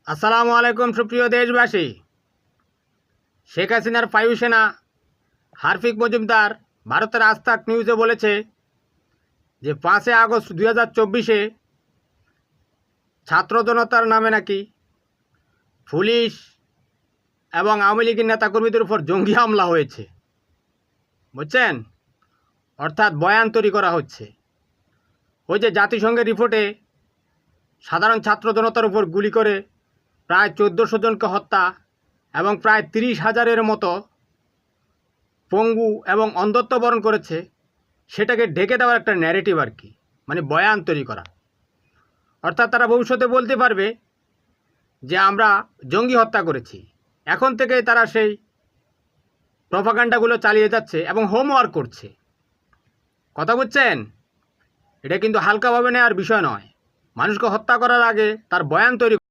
আসসালামু আলাইকুম সুপ্রিয় দেশবাসী। শেখ হাসিনার বায়ুসেনা হারফিক মজুমদার ভারতের আস্তাক নিউজে বলেছে যে 5 আগস্ট 2024 ছাত্র জনতার নামে নাকি পুলিশ এবং আওয়ামী লীগের নেতাকর্মীদের উপর জঙ্গি হামলা হয়েছে। বুঝছেন? অর্থাৎ বয়ান তৈরি করা হচ্ছে। ওই যে জাতিসংঘের রিপোর্টে সাধারণ ছাত্র জনতার উপর গুলি করে প্রায় 1400 জনকে হত্যা এবং প্রায় 30,000-এর মতো পঙ্গু এবং অন্ধত্ব বরণ করেছে, সেটাকে ঢেকে দেওয়ার একটা ন্যারেটিভ আর কি, মানে বয়ান তৈরি করা। অর্থাৎ তারা ভবিষ্যতে বলতে পারবে যে আমরা জঙ্গি হত্যা করেছি। এখন থেকেই তারা সেই প্রপাগান্ডাগুলো চালিয়ে যাচ্ছে এবং হোমওয়ার্ক করছে। কথা বুঝছেন? এটা কিন্তু হালকাভাবে নেওয়ার বিষয় নয়। মানুষকে হত্যা করার আগে তার বয়ান তৈরি